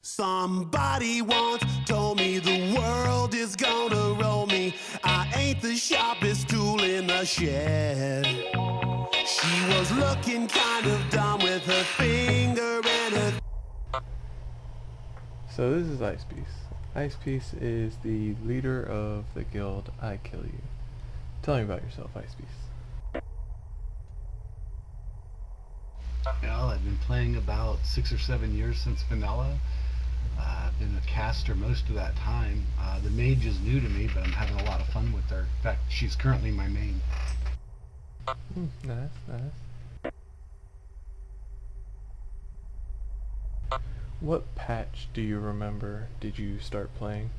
Somebody once told me the world is gonna roll me. I ain't the sharpest tool in the shed. She was looking kind of dumb with her finger and her... So this is Icepeace. Icepeace is the leader of the guild I Kill You. Tell me about yourself, Icepeace. Well, I've been playing about 6 or 7 years since vanilla. I've been a caster most of that time. The mage is new to me, but I'm having a lot of fun with her. In fact, she's currently my main. Nice. What patch do you remember did you start playing?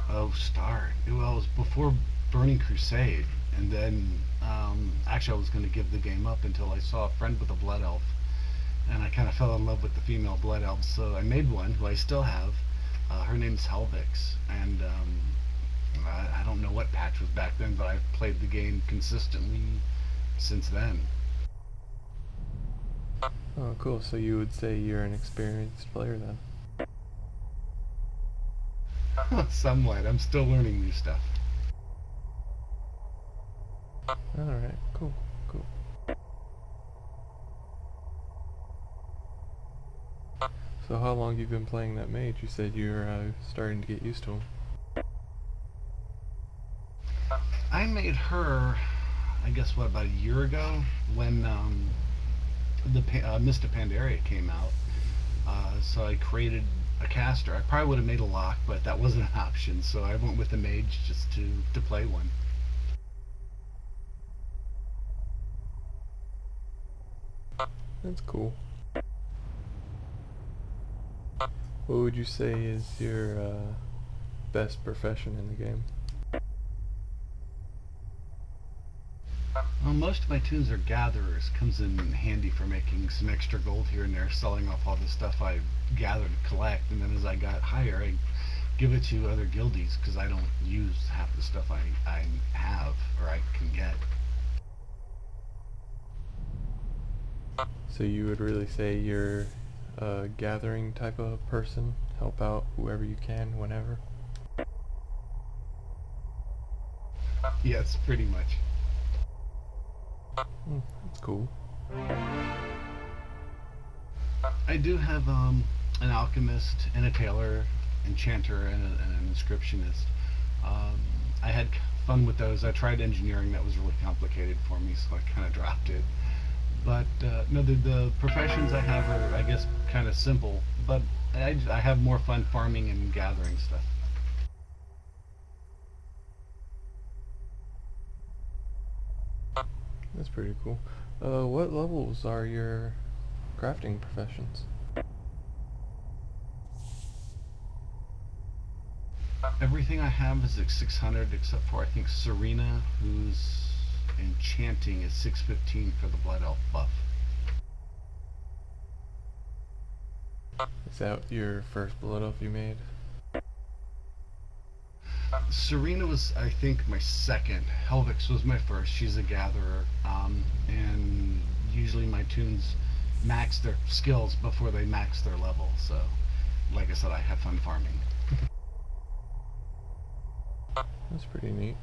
Oh, start. Well, it was before Burning Crusade. And then, actually I was going to give the game up until I saw a friend with a blood elf. And I kind of fell in love with the female blood elves, so I made one, who I still have. Her name's Helvix, and I don't know what patch was back then, but I've played the game consistently since then. Oh, cool. So you would say you're an experienced player then? Somewhat. I'm still learning new stuff. Alright, cool. So how long have you been playing that mage? You said you're starting to get used to him. I made her, I guess, about a year ago, when the Mist of Pandaria came out. So I created a caster. I probably would have made a lock, but that wasn't an option, so I went with the mage just to play one. That's cool. What would you say is your best profession in the game? Well, most of my tunes are gatherers. Comes in handy for making some extra gold here and there, selling off all the stuff I gathered and collect, and then as I got higher, I give it to other guildies because I don't use half the stuff I have or I can get. So you would really say you're a gathering type of person? Help out whoever you can, whenever? Yes, pretty much. That's cool. I do have an alchemist and a tailor, enchanter, and an inscriptionist. I had fun with those. I tried engineering. That was really complicated for me, so I kind of dropped it. But no, the professions I have are, I guess, kind of simple, but I have more fun farming and gathering stuff. That's pretty cool. What levels are your crafting professions? Everything I have is at 600, except for, I think, Serena, who's enchanting, is 615 for the blood elf buff. Is that your first blood elf you made? Serena was, I think, my second. Helvix was my first. She's a gatherer, and usually my tunes max their skills before they max their level, so like I said, I have fun farming. That's pretty neat.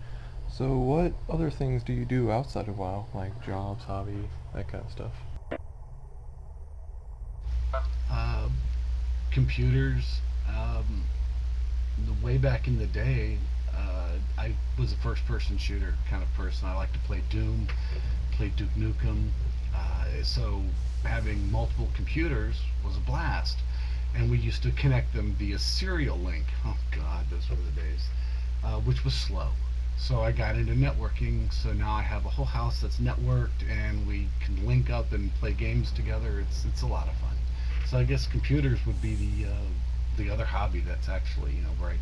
So what other things do you do outside of WoW, like jobs, hobby, that kind of stuff? Computers. Way back in the day, I was a first-person shooter kind of person. I like to play Doom, play Duke Nukem, so having multiple computers was a blast. And we used to connect them via serial link. Oh God, those were the days. Which was slow. So I got into networking, so now I have a whole house that's networked and we can link up and play games together. It's a lot of fun. So I guess computers would be the other hobby that's actually, where I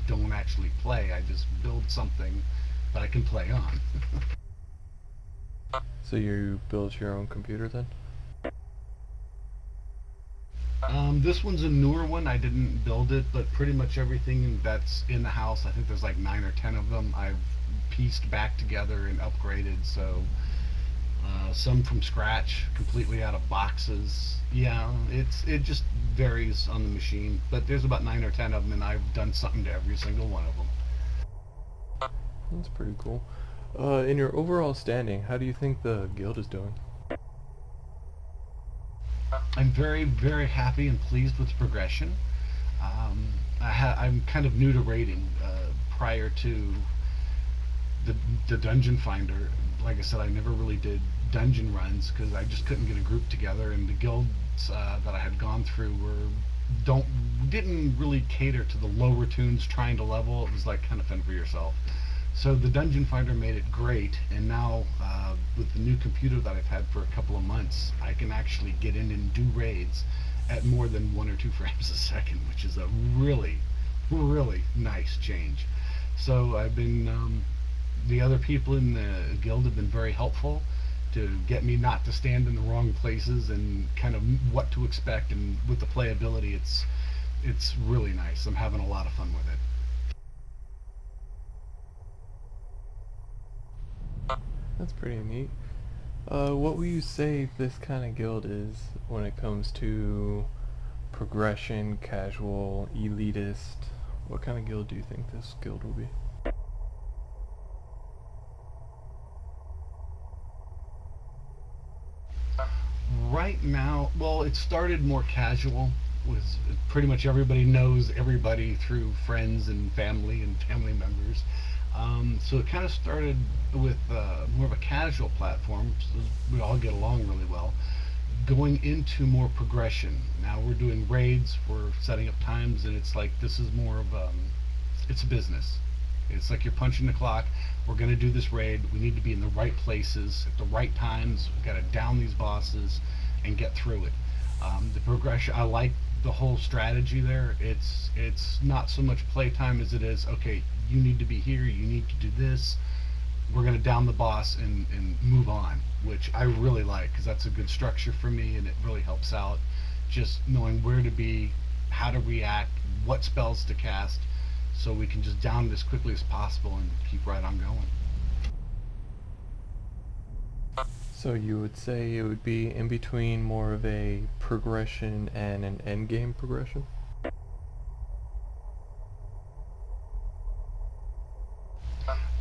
don't actually play. I just build something that I can play on. So you built your own computer then? This one's a newer one. I didn't build it, but pretty much everything that's in the house, I think there's like 9 or 10 of them, I've pieced back together and upgraded, so some from scratch, completely out of boxes. Yeah, it just varies on the machine, but there's about 9 or 10 of them, and I've done something to every single one of them. That's pretty cool. In your overall standing, how do you think the guild is doing? I'm very, very happy and pleased with the progression. I'm kind of new to raiding. Prior to the dungeon finder, like I said, I never really did dungeon runs because I just couldn't get a group together, and the guilds that I had gone through didn't really cater to the lower tunes trying to level. It was like kind of fend for yourself. So the dungeon finder made it great, and now with the new computer that I've had for a couple of months, I can actually get in and do raids at more than 1 or 2 frames a second, which is a really, really nice change. So I've been the other people in the guild have been very helpful to get me not to stand in the wrong places and kind of what to expect, and with the playability, it's really nice. I'm having a lot of fun with it. That's pretty neat. What would you say this kind of guild is when it comes to progression, casual, elitist? What kind of guild do you think this guild will be? Right now, well, it started more casual. With pretty much everybody knows everybody through friends and family members. So it kind of started with more of a casual platform. So we all get along really well. Going into more progression. Now we're doing raids. We're setting up times, and it's like this is more of it's a business. It's like you're punching the clock. We're going to do this raid. We need to be in the right places at the right times. We've got to down these bosses and get through it. The progression, I like the whole strategy there. It's not so much playtime as it is, okay, you need to be here, you need to do this. We're going to down the boss and move on, which I really like because that's a good structure for me, and it really helps out just knowing where to be, how to react, what spells to cast, so we can just down it as quickly as possible and keep right on going. So you would say it would be in between more of a progression and an end game progression?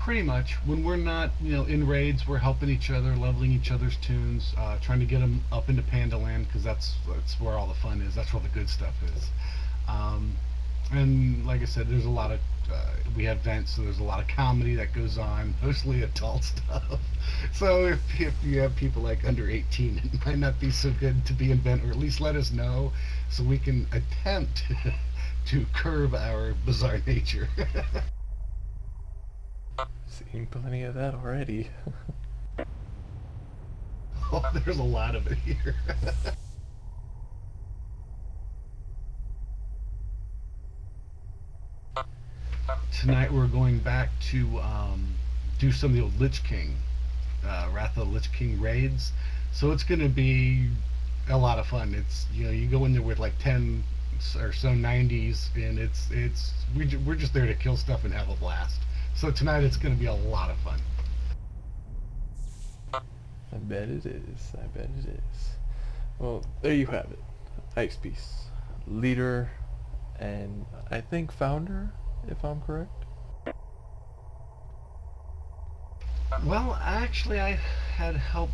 Pretty much. When we're not, in raids, we're helping each other, leveling each other's tunes, trying to get them up into Panda Land because that's where all the fun is. That's where the good stuff is. And like I said, there's a lot of we have vents, so there's a lot of comedy that goes on, mostly adult stuff. So if you have people like under 18, it might not be so good to be in vent, or at least let us know so we can attempt to curb our bizarre nature. Seen plenty of that already. Oh, there's a lot of it here. Tonight we're going back to do some of the old Lich King, Wrath of the Lich King raids. So it's going to be a lot of fun. It's you go in there with like 10 or so 90s, and we're just there to kill stuff and have a blast. So tonight it's going to be a lot of fun. I bet it is. I bet it is. Well, there you have it. Icepeace, leader, and I think founder, if I'm correct. Well, actually, I had help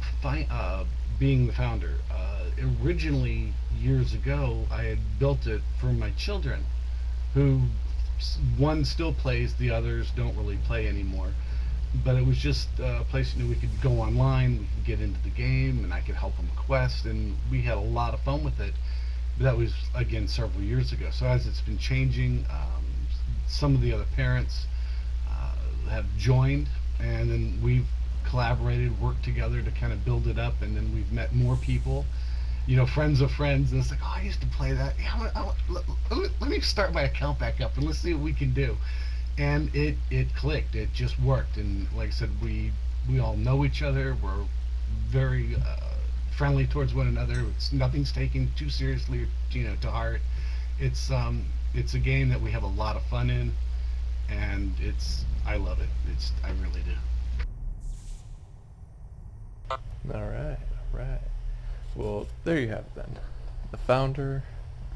being the founder. Originally, years ago, I had built it for my children, who one still plays, the others don't really play anymore. But it was just a place we could go online, we could get into the game, and I could help them quest, and we had a lot of fun with it. But that was, again, several years ago. So as it's been changing, some of the other parents have joined, and then we've collaborated, worked together to kind of build it up, and then we've met more people, friends of friends, and it's like, oh, I used to play that. Yeah, let me start my account back up and let's see what we can do. And it clicked. It just worked. And like I said, we all know each other. We're very friendly towards one another. Nothing's taken too seriously, to heart. It's a game that we have a lot of fun in, and I love it. I really do. Alright, alright. Well, there you have it then. The founder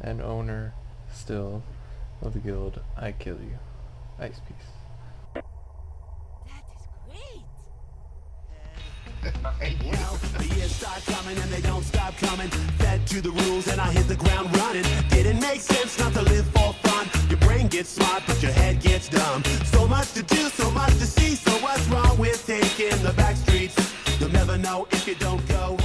and owner, still, of the guild I Kill You, Icepeace. That is great. Well, the years start coming and they don't stop coming. Fed to the rules and I hit the ground running. Didn't make sense not to live for fun. Your brain gets smart but your head gets dumb. So much to do, so much to see. So what's wrong with taking the back streets? You'll never know if you don't go.